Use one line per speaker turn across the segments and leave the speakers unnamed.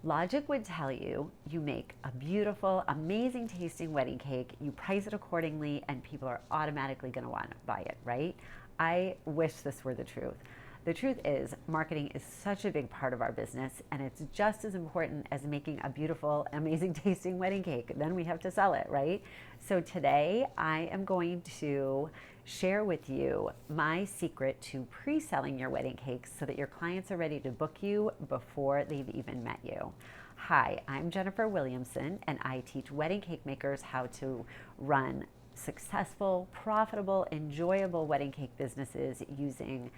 Logic would tell you you make a beautiful, amazing tasting wedding cake, you price it accordingly, and people are automatically going to want to buy it, right? I wish this were the truth. The truth is, marketing is such a big part of our business, and it's just as important as making a beautiful, amazing tasting wedding cake. Then we have to sell it, right? So today I am going to share with you my secret to pre-selling your wedding cakes so that your clients are ready to book you before they've even met you. Hi, I'm Jennifer Williamson, and I teach wedding cake makers how to run successful, profitable, enjoyable wedding cake businesses using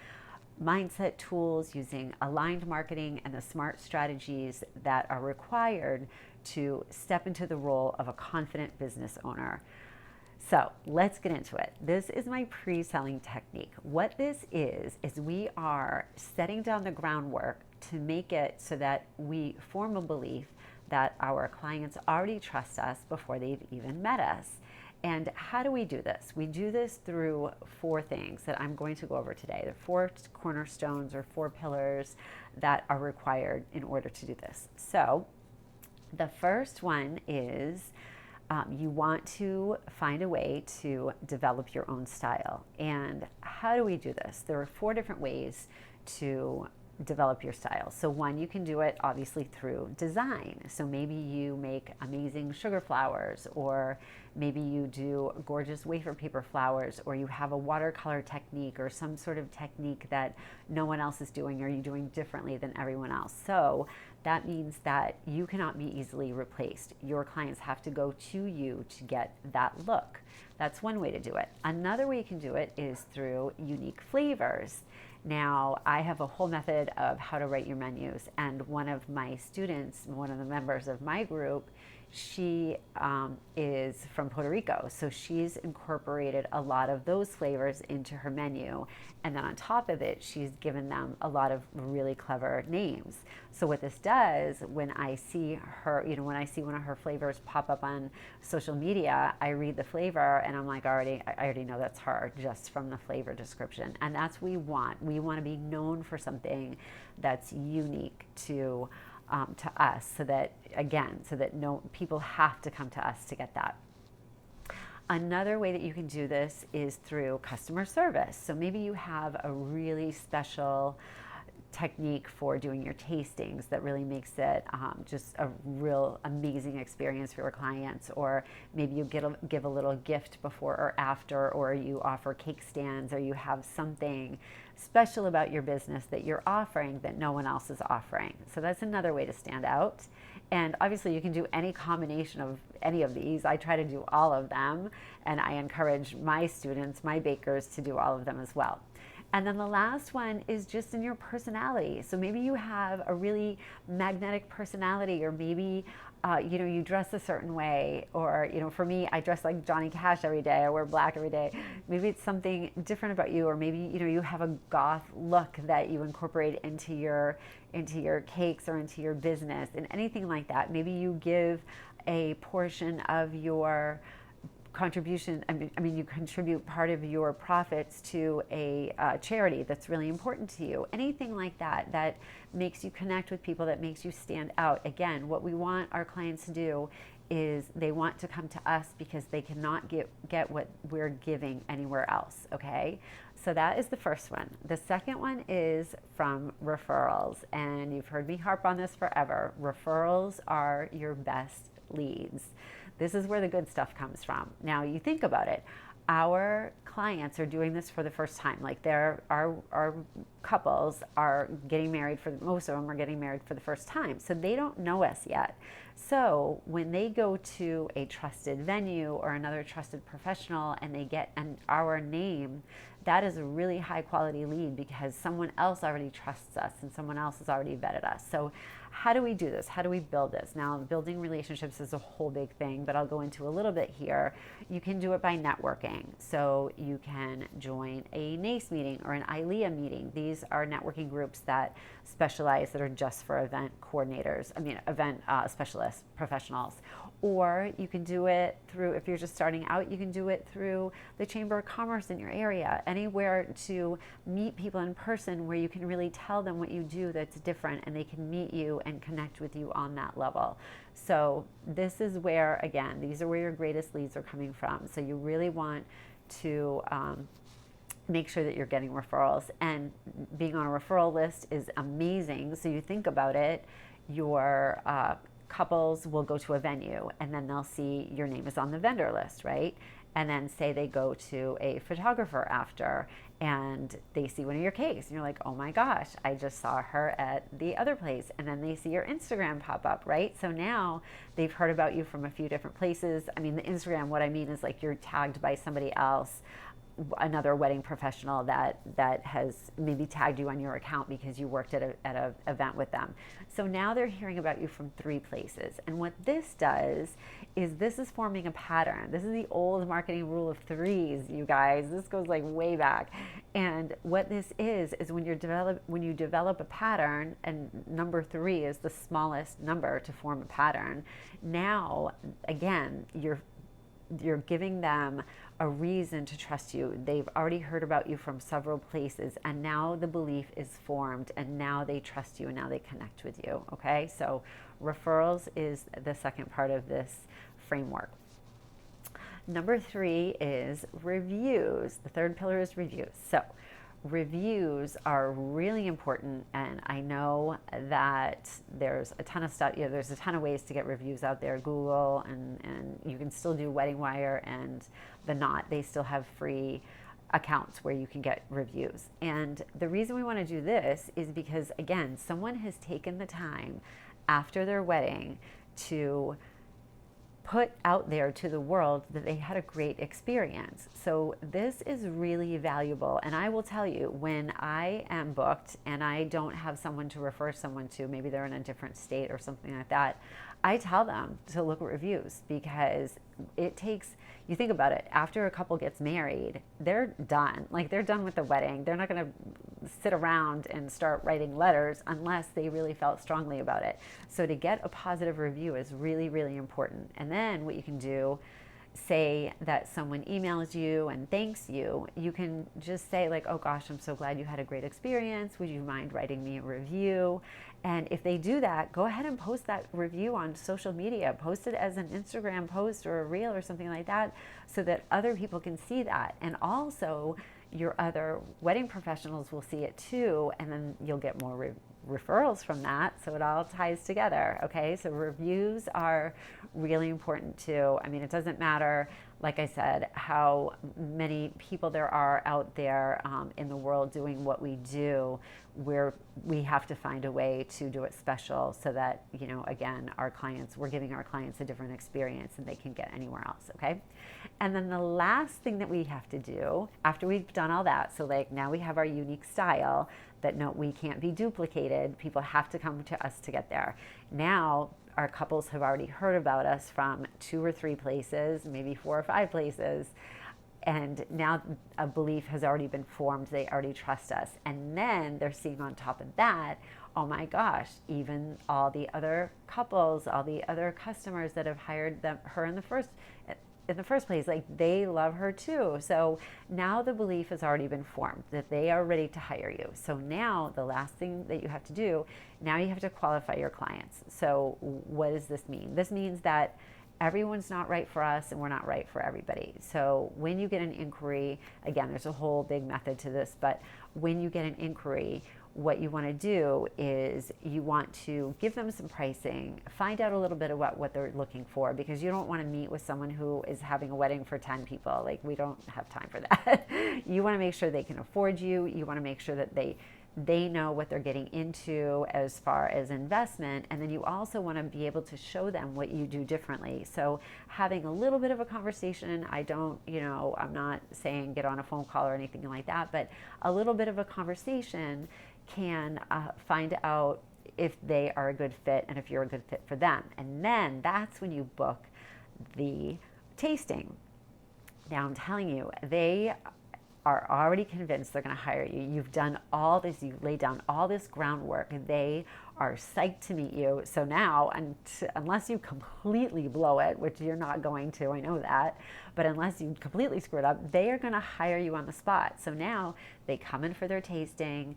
mindset tools, using aligned marketing and the smart strategies that are required to step into the role of a confident business owner. So let's get into it. This is my pre-selling technique. What this is we are setting down the groundwork to make it so that we form a belief that our clients already trust us before they've even met us. And how do we do this? We do this through four things that I'm going to go over today. The four cornerstones or four pillars that are required in order to do this. So the first one is you want to find a way to develop your own style. And how do we do this? There are four different ways to develop your style. So one, you can do it obviously through design. So maybe you make amazing sugar flowers, or maybe you do gorgeous wafer paper flowers, or you have a watercolor technique or some sort of technique that no one else is doing, or you're doing differently than everyone else. So that means that you cannot be easily replaced. Your clients have to go to you to get that look. That's one way to do it. Another way you can do it is through unique flavors. Now, I have a whole method of how to write your menus, and one of my students, one of the members of my group, she is from Puerto Rico, so she's incorporated a lot of those flavors into her menu, and then on top of it, she's given them a lot of really clever names. So what this does, when I see her, when I see one of her flavors pop up on social media, I read the flavor and I'm like, I already know that's her just from the flavor description. And that's what we want. We want to be known for something that's unique to us, so that no people have to come to us to get that. Another way that you can do this is through customer service. So maybe you have a really special technique for doing your tastings that really makes it just a real amazing experience for your clients, or maybe you give a little gift before or after, or you offer cake stands, or you have something special about your business that you're offering that no one else is offering. So that's another way to stand out. And obviously you can do any combination of any of these. I try to do all of them, and I encourage my students, my bakers, to do all of them as well. And then the last one is just in your personality. So maybe you have a really magnetic personality, or maybe you dress a certain way, or for me, I dress like Johnny Cash every day. I wear black every day. Maybe it's something different about you, or maybe you have a goth look that you incorporate into your cakes or into your business, and anything like that. Maybe you give a portion of your contribution, you contribute part of your profits to a charity that's really important to you. Anything like that that makes you connect with people, that makes you stand out. Again, what we want our clients to do is they want to come to us because they cannot get what we're giving anywhere else, okay? So that is the first one. The second one is from referrals, and you've heard me harp on this forever. Referrals are your best leads. This is where the good stuff comes from. Now you think about it. Our clients are doing this for the first time. Like our couples are getting married most of them are getting married for the first time. So they don't know us yet. So when they go to a trusted venue or another trusted professional and they get our name, that is a really high quality lead because someone else already trusts us and someone else has already vetted us. So how do we do this? How do we build this? Now, building relationships is a whole big thing, but I'll go into a little bit here. You can do it by networking. So you can join a NACE meeting or an ILEA meeting. These are networking groups that specialize, that are just for event coordinators, event specialists, professionals. Or you can do it through, if you're just starting out, you can do it through the Chamber of Commerce in your area, anywhere to meet people in person where you can really tell them what you do that's different, and they can meet you and connect with you on that level. So this is where, again, these are where your greatest leads are coming from. So you really want to make sure that you're getting referrals, and being on a referral list is amazing. So you think about it, your couples will go to a venue and then they'll see your name is on the vendor list, right? And then say they go to a photographer after and they see one of your cakes and you're like, oh my gosh, I just saw her at the other place. And then they see your Instagram pop up, right? So now they've heard about you from a few different places. I mean, the Instagram, what I mean is like you're tagged by somebody else, another wedding professional that has maybe tagged you on your account because you worked at a event with them. So now they're hearing about you from 3 places. And what this does is this is forming a pattern. This is the old marketing rule of 3s, you guys. This goes like way back. And what this is when you develop a pattern, and number 3 is the smallest number to form a pattern. Now, again, you're giving them a reason to trust you. They've already heard about you from several places, and now the belief is formed, and now they trust you, and now they connect with you. Okay, so referrals is the second part of this framework. Number 3 is reviews. The third pillar is reviews. So reviews are really important, and I know that there's a ton of stuff, there's a ton of ways to get reviews out there. Google, and you can still do Wedding Wire and The Knot. They still have free accounts where you can get reviews. And the reason we want to do this is because, again, someone has taken the time after their wedding to put out there to the world that they had a great experience. So this is really valuable. And I will tell you, when I am booked and I don't have someone to refer someone to, maybe they're in a different state or something like that, I tell them to look at reviews, because it takes, you think about it, after a couple gets married, they're done. Like, they're done with the wedding. They're not going to sit around and start writing letters unless they really felt strongly about it. So to get a positive review is really, really important. And then what you can do, say that someone emails you and thanks you, you can just say like, oh gosh, I'm so glad you had a great experience. Would you mind writing me a review? And if they do that, go ahead and post that review on social media. Post it as an Instagram post or a reel or something like that, so that other people can see that. And also your other wedding professionals will see it too, and then you'll get more referrals from that. So it all ties together. Okay, so reviews are really important too. I mean, it doesn't matter, like I said, how many people there are out there in the world doing what we do. We have to find a way to do it special, so that, again, we're giving our clients a different experience than they can get anywhere else. Okay, and then the last thing that we have to do after we've done all that, so like now we have our unique style that we can't be duplicated. People have to come to us to get there. Now our couples have already heard about us from 2 or 3 places, maybe 4 or 5 places. And now a belief has already been formed. They already trust us. And then they're seeing on top of that, oh my gosh, even all the other couples, all the other customers that have hired her in the first place, like, they love her too. So now the belief has already been formed that they are ready to hire you. So now the last thing that you have to do, now you have to qualify your clients. So what does this mean? This means that everyone's not right for us, and we're not right for everybody. So when you get an inquiry, again, there's a whole big method to this, but when you get an inquiry, what you want to do is you want to give them some pricing, find out a little bit about what they're looking for, because you don't want to meet with someone who is having a wedding for 10 people. Like, we don't have time for that. You want to make sure they can afford you. You want to make sure that they know what they're getting into as far as investment. And then you also want to be able to show them what you do differently. So having a little bit of a conversation, I'm not saying get on a phone call or anything like that, but a little bit of a conversation can find out if they are a good fit and if you're a good fit for them. And then that's when you book the tasting. Now I'm telling you, they are already convinced they're going to hire you. You've done all this, you've laid down all this groundwork. They are psyched to meet you. So now, unless you completely blow it, which you're not going to, I know that, but unless you completely screw it up, they are going to hire you on the spot. So now they come in for their tasting.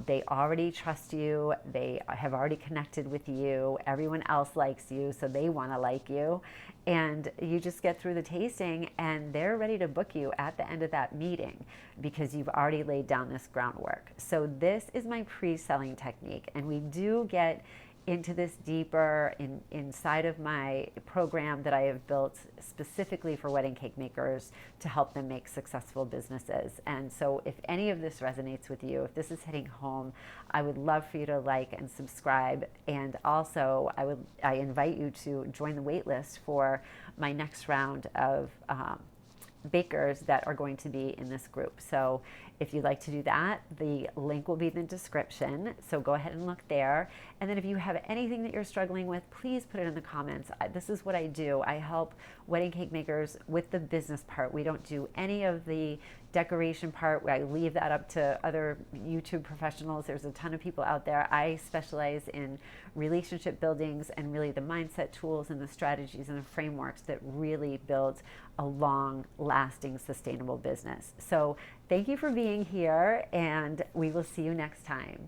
They already trust you. They have already connected with you. Everyone else likes you, so they want to like you. And you just get through the tasting and they're ready to book you at the end of that meeting because you've already laid down this groundwork. So this is my pre-selling technique. And we do get into this deeper inside of my program that I have built specifically for wedding cake makers to help them make successful businesses. And so if any of this resonates with you, if this is hitting home, I would love for you to like and subscribe. And also I invite you to join the wait list for my next round of bakers that are going to be in this group. So if you'd like to do that, the link will be in the description. So go ahead and look there. And then if you have anything that you're struggling with, please put it in the comments. This is what I do. I help wedding cake makers with the business part. We don't do any of the decoration part. I leave that up to other YouTube professionals. There's a ton of people out there. I specialize in relationship buildings and really the mindset tools and the strategies and the frameworks that really build a long lasting sustainable business. So thank you for being here, and we will see you next time.